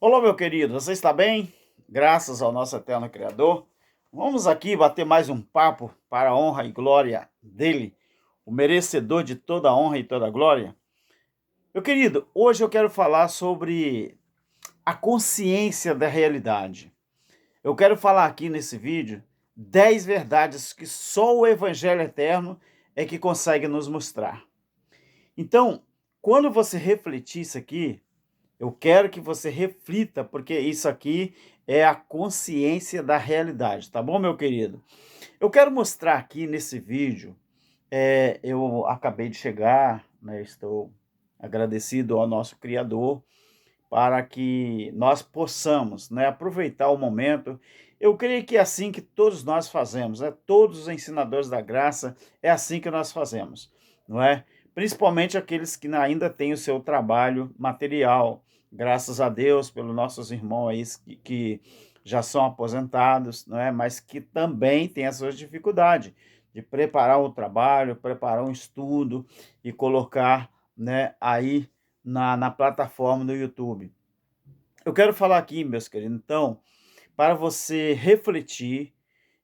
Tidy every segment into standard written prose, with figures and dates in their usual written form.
Olá, meu querido, você está bem? Graças ao nosso eterno Criador. Vamos aqui bater mais um papo para a honra e glória dele, o merecedor de toda a honra e toda a glória. Meu querido, hoje eu quero falar sobre a consciência da realidade. Eu quero falar aqui nesse vídeo 10 verdades que só o Evangelho Eterno é que consegue nos mostrar. Então, quando você refletir isso aqui, eu quero que você reflita, porque isso aqui é a consciência da realidade, tá bom, meu querido? Eu quero mostrar aqui nesse vídeo, eu acabei de chegar, né, estou agradecido ao nosso Criador, para que nós possamos, né, aproveitar o momento. Eu creio que é assim que todos nós fazemos, né? Todos os ensinadores da graça, é assim que nós fazemos, não é? Principalmente aqueles que ainda têm o seu trabalho material, graças a Deus pelos nossos irmãos aí que já são aposentados, não é? Mas que também têm as suas dificuldades de preparar o trabalho, preparar um estudo e colocar, né, aí na plataforma do YouTube. Eu quero falar aqui, meus queridos, então, para você refletir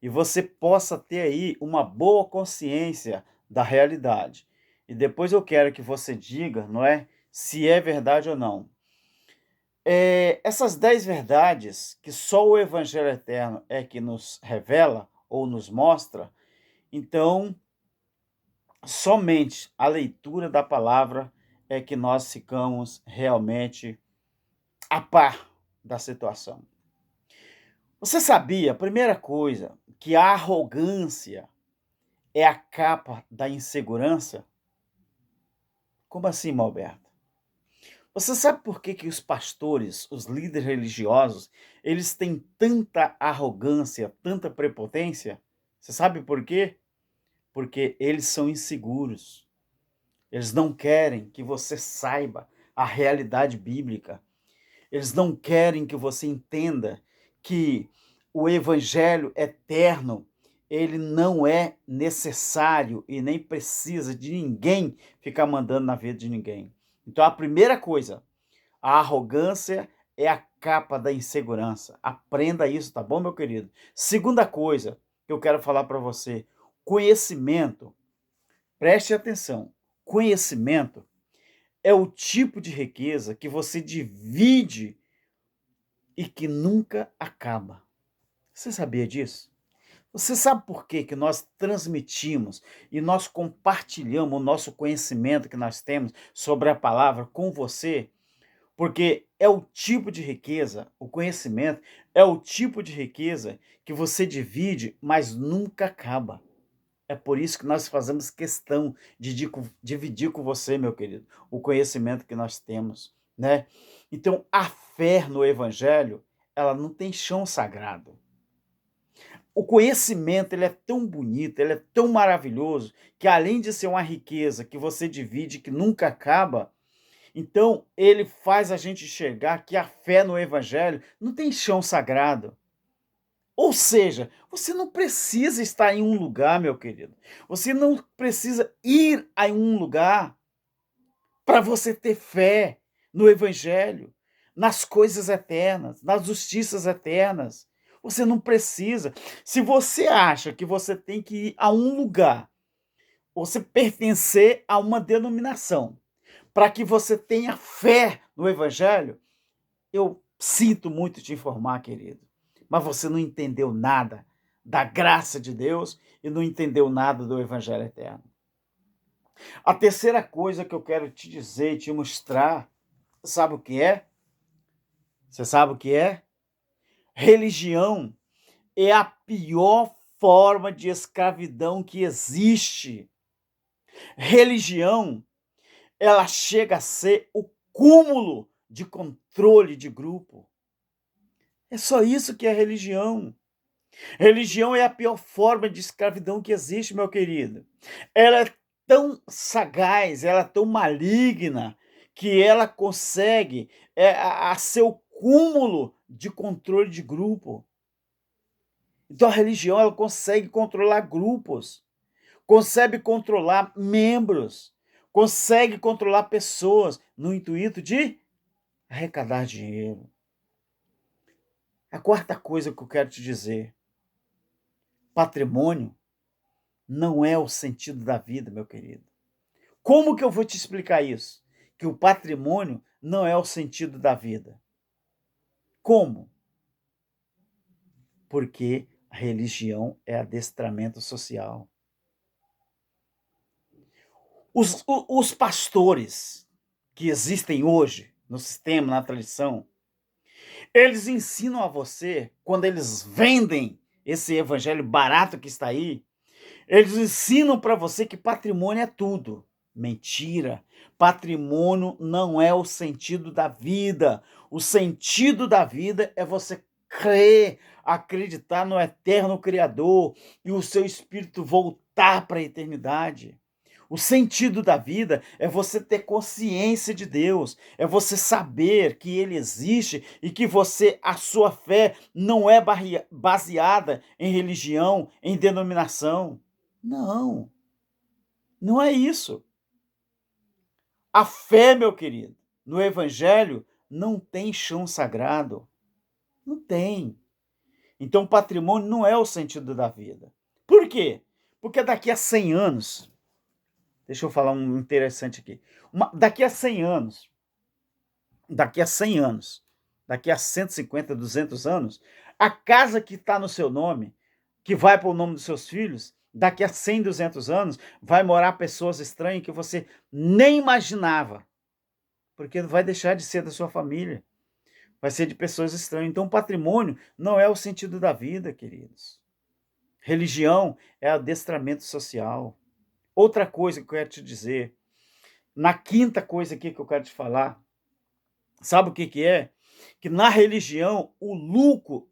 e você possa ter aí uma boa consciência da realidade. E depois eu quero que você diga, não é, se é verdade ou não. Essas 10 verdades que só o Evangelho Eterno é que nos revela ou nos mostra, então somente a leitura da palavra é que nós ficamos realmente a par da situação. Você sabia, primeira coisa, que a arrogância é a capa da insegurança? Como assim, Malberto? Você sabe por que os pastores, os líderes religiosos, eles têm tanta arrogância, tanta prepotência? Você sabe por quê? Porque eles são inseguros. Eles não querem que você saiba a realidade bíblica. Eles não querem que você entenda que o evangelho eterno, ele não é necessário e nem precisa de ninguém ficar mandando na vida de ninguém. Então a primeira coisa, a arrogância é a capa da insegurança. Aprenda isso, tá bom, meu querido? Segunda coisa que eu quero falar para você, conhecimento. Preste atenção. Conhecimento é o tipo de riqueza que você divide e que nunca acaba. Você sabia disso? Você sabe por que que nós transmitimos e nós compartilhamos o nosso conhecimento que nós temos sobre a palavra com você? Porque é o tipo de riqueza, o conhecimento é o tipo de riqueza que você divide, mas nunca acaba. É por isso que nós fazemos questão de dividir com você, meu querido, o conhecimento que nós temos, né? Então, a fé no evangelho, ela não tem chão sagrado. O conhecimento, ele é tão bonito, ele é tão maravilhoso, que além de ser uma riqueza que você divide, que nunca acaba, então ele faz a gente enxergar que a fé no evangelho não tem chão sagrado. Ou seja, você não precisa estar em um lugar, meu querido. Você não precisa ir a um lugar para você ter fé no evangelho, nas coisas eternas, nas justiças eternas. Você não precisa. Se você acha que você tem que ir a um lugar, você pertencer a uma denominação, para que você tenha fé no evangelho, eu sinto muito te informar, querido, mas você não entendeu nada da graça de Deus e não entendeu nada do evangelho eterno. A terceira coisa que eu quero te dizer e te mostrar, sabe o que é? Você sabe o que é? Religião é a pior forma de escravidão que existe. Religião, ela chega a ser o cúmulo de controle de grupo. É só isso que é religião. Religião é a pior forma de escravidão que existe, meu querido. Ela é tão sagaz, ela é tão maligna, que ela consegue a ser o cúmulo de controle de grupo. Então a religião ela consegue controlar grupos, consegue controlar membros, consegue controlar pessoas no intuito de arrecadar dinheiro. A quarta coisa que eu quero te dizer: patrimônio não é o sentido da vida, meu querido. Como que eu vou te explicar isso? Que o patrimônio não é o sentido da vida. Como? Porque a religião é adestramento social. Os pastores que existem hoje no sistema, na tradição, eles ensinam a você, quando eles vendem esse evangelho barato que está aí, eles ensinam para você que patrimônio é tudo. Mentira. Patrimônio não é o sentido da vida. O sentido da vida é você crer, acreditar no eterno Criador e o seu espírito voltar para a eternidade. O sentido da vida é você ter consciência de Deus, é você saber que Ele existe e que a sua fé não é baseada em religião, em denominação. Não, não é isso. A fé, meu querido, no Evangelho não tem chão sagrado. Não tem. Então, patrimônio não é o sentido da vida. Por quê? Porque daqui a 100 anos, deixa eu falar um interessante aqui. Daqui a 100 anos, daqui a 100 anos, daqui a 150, 200 anos, a casa que está no seu nome, que vai para o nome dos seus filhos, daqui a 100, 200 anos, vai morar pessoas estranhas que você nem imaginava, porque vai deixar de ser da sua família, vai ser de pessoas estranhas. Então, patrimônio não é o sentido da vida, queridos. Religião é adestramento social. Outra coisa que eu quero te dizer, na quinta coisa aqui que eu quero te falar, sabe o que que é? Que na religião o lucro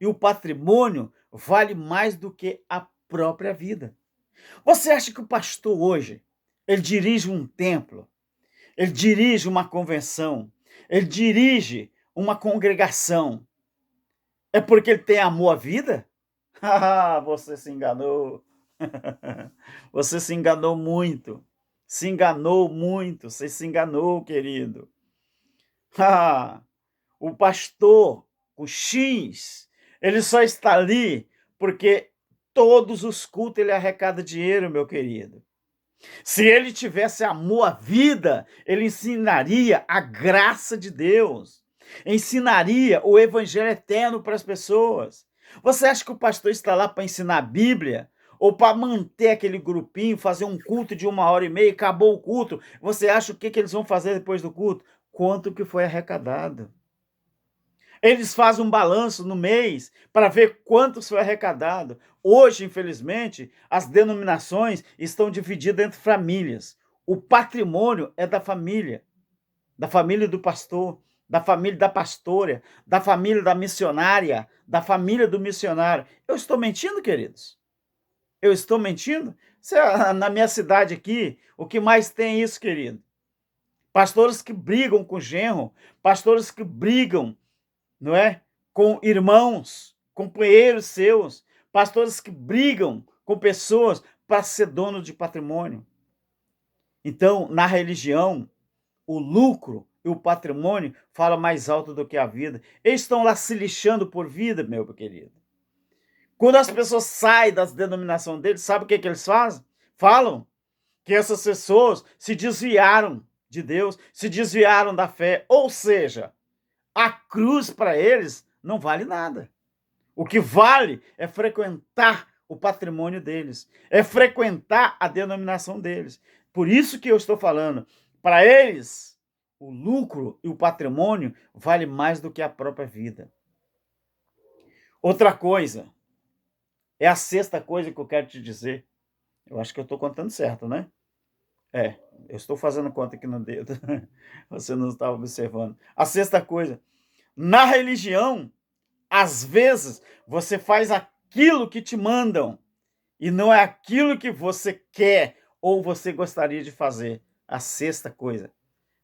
e o patrimônio vale mais do que a própria vida. Você acha que o pastor hoje, ele dirige um templo, ele dirige uma convenção, ele dirige uma congregação, é porque ele tem amor à vida? Ah, você se enganou. Você se enganou muito. Se enganou muito. Você se enganou, querido. Ah, o pastor, o X, ele só está ali porque todos os cultos ele arrecada dinheiro, meu querido. Se ele tivesse amor à vida, ele ensinaria a graça de Deus, ensinaria o evangelho eterno para as pessoas. Você acha que o pastor está lá para ensinar a Bíblia? Ou para manter aquele grupinho, fazer um culto de 1h30, acabou o culto? Você acha o que eles vão fazer depois do culto? Quanto que foi arrecadado? Eles fazem um balanço no mês para ver quanto foi arrecadado. Hoje, infelizmente, as denominações estão divididas entre famílias. O patrimônio é da família do pastor, da família da pastora, da família da missionária, da família do missionário. Eu estou mentindo, queridos? Eu estou mentindo? Na minha cidade aqui, o que mais tem é isso, querido? Pastores que brigam com o genro, pastores que brigam, não é? Com irmãos, companheiros seus, pastores que brigam com pessoas para ser dono de patrimônio. Então, na religião, o lucro e o patrimônio falam mais alto do que a vida. Eles estão lá se lixando por vida, meu querido. Quando as pessoas saem das denominações deles, sabe o que eles fazem? Falam que essas pessoas se desviaram de Deus, se desviaram da fé. Ou seja, a cruz para eles não vale nada. O que vale é frequentar o patrimônio deles, é frequentar a denominação deles. Por isso que eu estou falando, para eles, o lucro e o patrimônio vale mais do que a própria vida. Outra coisa, é a sexta coisa que eu quero te dizer. Eu acho que eu estou contando certo, né? Eu estou fazendo conta aqui no dedo. Você não está observando. A sexta coisa, na religião, às vezes, você faz aquilo que te mandam e não é aquilo que você quer ou você gostaria de fazer. A sexta coisa.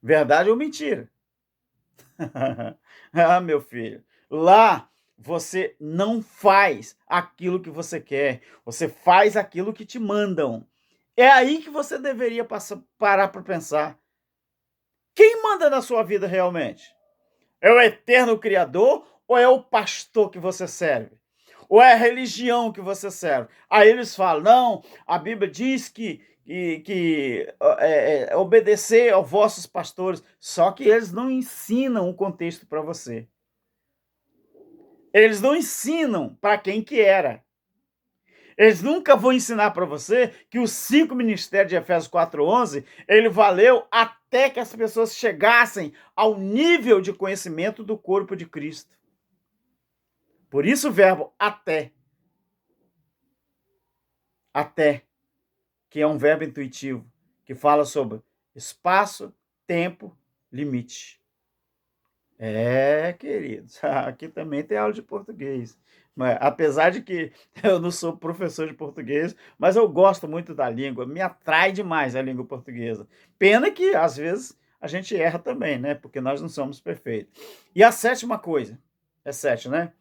Verdade ou mentira? Ah, meu filho, lá você não faz aquilo que você quer, você faz aquilo que te mandam. É aí que você deveria parar para pensar. Quem manda na sua vida realmente? É o eterno Criador Ou é o pastor que você serve? Ou é a religião que você serve? Aí eles falam, não, a Bíblia diz que obedecer aos vossos pastores, só que eles não ensinam o contexto para você. Eles não ensinam para quem que era. Eles nunca vão ensinar para você que os 5 ministérios de Efésios 4:11, ele valeu até que as pessoas chegassem ao nível de conhecimento do corpo de Cristo. Por isso o verbo até. Até, que é um verbo intuitivo, que fala sobre espaço, tempo, limite. Queridos, aqui também tem aula de português. Mas, apesar de que eu não sou professor de português, mas eu gosto muito da língua, me atrai demais a língua portuguesa. Pena que, às vezes, a gente erra também, né? Porque nós não somos perfeitos. E a sétima coisa, é 7, né?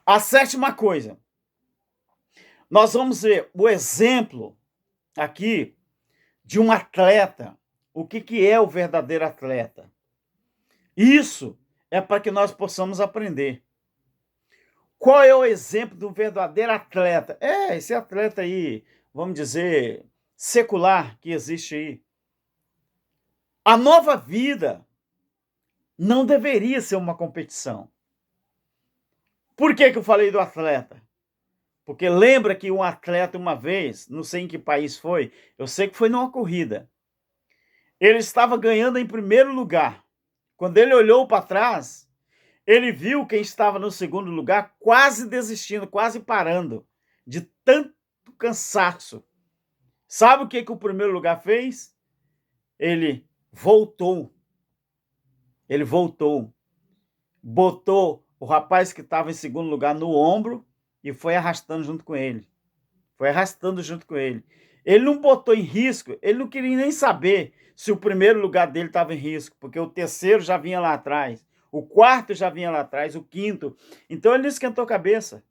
A sétima coisa, nós vamos ver o exemplo aqui de um atleta. O que é o verdadeiro atleta? Isso é para que nós possamos aprender. Qual é o exemplo do verdadeiro atleta? Esse atleta aí, vamos dizer, secular que existe aí. A nova vida não deveria ser uma competição. Por que eu falei do atleta? Porque lembra que um atleta uma vez, não sei em que país foi, eu sei que foi numa corrida. Ele estava ganhando em primeiro lugar. Quando ele olhou para trás, ele viu quem estava no segundo lugar quase desistindo, quase parando, de tanto cansaço. Sabe o que o primeiro lugar fez? Ele voltou. Ele voltou. Botou o rapaz que estava em segundo lugar no ombro e foi arrastando junto com ele. Foi arrastando junto com ele. Ele não botou em risco, ele não queria nem saber se o primeiro lugar dele estava em risco, porque o terceiro já vinha lá atrás, o quarto já vinha lá atrás, o quinto. Então ele não esquentou a cabeça.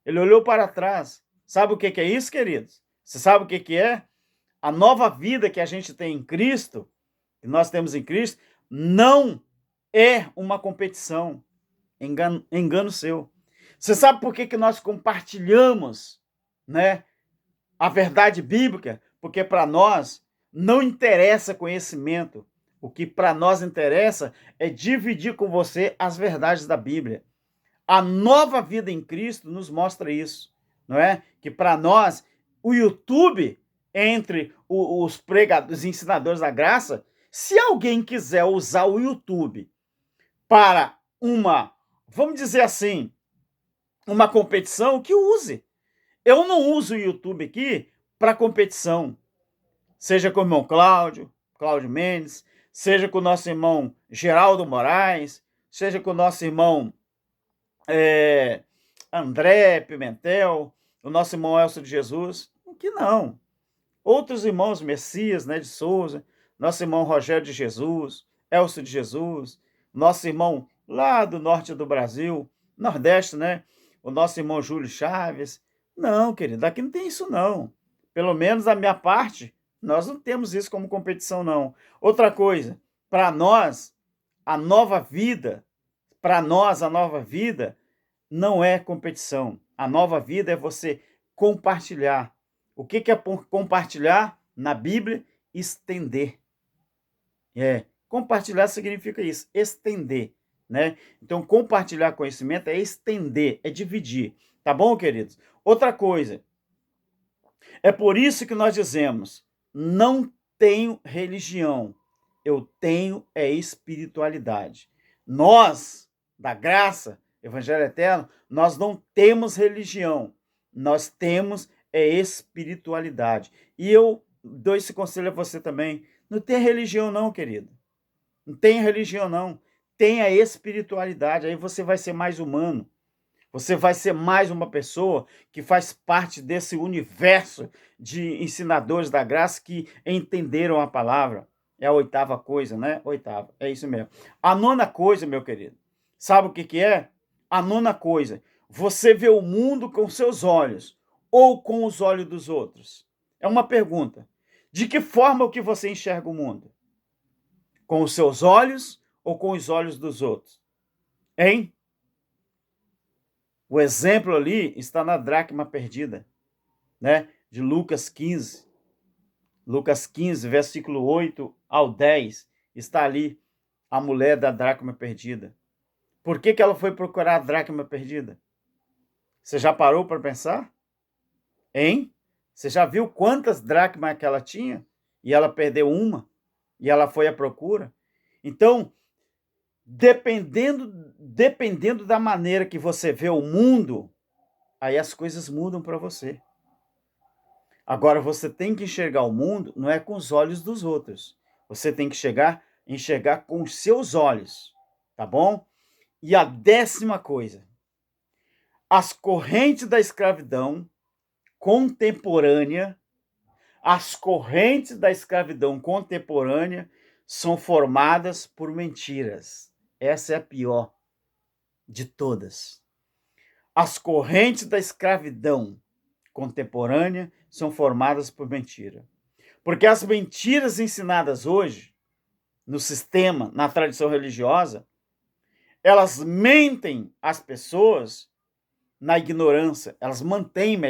Ele olhou para trás. Sabe o que é isso, queridos? Você sabe o que é? A nova vida que a gente tem em Cristo, que nós temos em Cristo, não é uma competição. Engano seu. Você sabe por que nós compartilhamos, né, a verdade bíblica? Porque para nós não interessa conhecimento. O que para nós interessa é dividir com você as verdades da Bíblia. A nova vida em Cristo nos mostra isso, não é? Que para nós, o YouTube, entre os pregadores, os ensinadores da graça, se alguém quiser usar o YouTube para vamos dizer assim, uma competição, que use. Eu não uso o YouTube aqui para competição. Seja com o irmão Cláudio Mendes, seja com o nosso irmão Geraldo Moraes, seja com o nosso irmão André Pimentel, o nosso irmão Elcio de Jesus, que não. Outros irmãos, Messias, né, de Souza, nosso irmão Rogério de Jesus, Elcio de Jesus, nosso irmão lá do norte do Brasil, Nordeste, né, o nosso irmão Júlio Chaves. Não, querido, aqui não tem isso não. Pelo menos da minha parte, nós não temos isso como competição não. Outra coisa, para nós, a nova vida não é competição. A nova vida é você compartilhar. O que é compartilhar? Na Bíblia, estender. Compartilhar significa isso, estender, né? Então, compartilhar conhecimento é estender, é dividir. Tá bom, queridos? Outra coisa, é por isso que nós dizemos, não tenho religião, eu tenho espiritualidade. Nós, da graça, Evangelho Eterno, nós não temos religião, nós temos espiritualidade. E eu dou esse conselho a você também, não tem religião não, querido. Não tem religião não, tem a espiritualidade, aí você vai ser mais humano. Você vai ser mais uma pessoa que faz parte desse universo de ensinadores da graça que entenderam a palavra. É a oitava coisa, né? Oitava, é isso mesmo. A nona coisa, meu querido, sabe o que é? A nona coisa, você vê o mundo com seus olhos ou com os olhos dos outros? É uma pergunta. De que forma que você enxerga o mundo? Com os seus olhos ou com os olhos dos outros? Hein? O exemplo ali está na dracma perdida, né? De Lucas 15. Lucas 15, versículo 8 ao 10, está ali a mulher da dracma perdida. Por que ela foi procurar a dracma perdida? Você já parou para pensar? Hein? Você já viu quantas dracmas que ela tinha? E ela perdeu uma? E ela foi à procura? Então, dependendo da maneira que você vê o mundo, aí as coisas mudam para você. Agora, você tem que enxergar o mundo, não é com os olhos dos outros. Você tem que enxergar com os seus olhos, tá bom? E a 10ª coisa, as correntes da escravidão contemporânea, são formadas por mentiras. Essa é a pior de todas. As correntes da escravidão contemporânea são formadas por mentira. Porque as mentiras ensinadas hoje, no sistema, na tradição religiosa, elas mentem as pessoas na ignorância, elas mantêm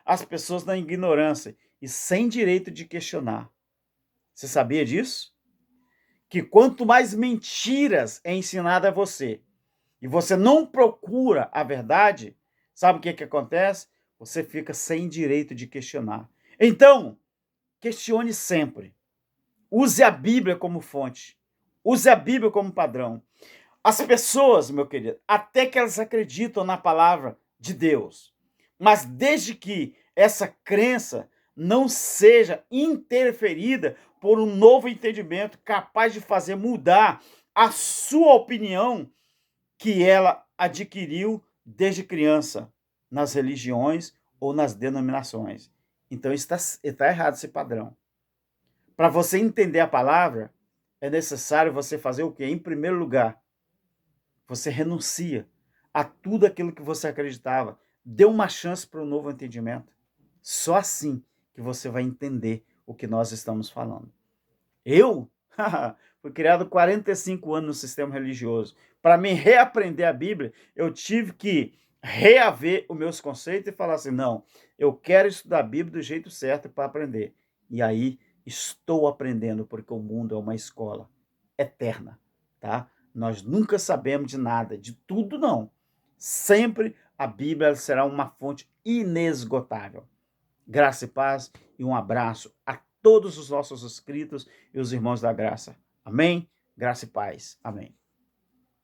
as pessoas na ignorância e sem direito de questionar. Você sabia disso? Que quanto mais mentiras é ensinada a você e você não procura a verdade, sabe o que acontece? Você fica sem direito de questionar. Então, questione sempre. Use a Bíblia como fonte. Use a Bíblia como padrão. As pessoas, meu querido, até que elas acreditam na palavra de Deus, mas desde que essa crença não seja interferida por um novo entendimento capaz de fazer mudar a sua opinião que ela adquiriu desde criança nas religiões ou nas denominações. Então está errado esse padrão. Para você entender a palavra, é necessário você fazer o quê? Em primeiro lugar, você renuncia a tudo aquilo que você acreditava. Dê uma chance para um novo entendimento. Só assim que você vai entender o que nós estamos falando. Eu fui criado 45 anos no sistema religioso. Para me reaprender a Bíblia, eu tive que reaver os meus conceitos e falar assim, não, eu quero estudar a Bíblia do jeito certo para aprender. E aí estou aprendendo, porque o mundo é uma escola eterna, tá? Nós nunca sabemos de nada, de tudo não. Sempre a Bíblia será uma fonte inesgotável. Graça e paz e um abraço a todos os nossos inscritos e os irmãos da graça. Amém? Graça e paz. Amém.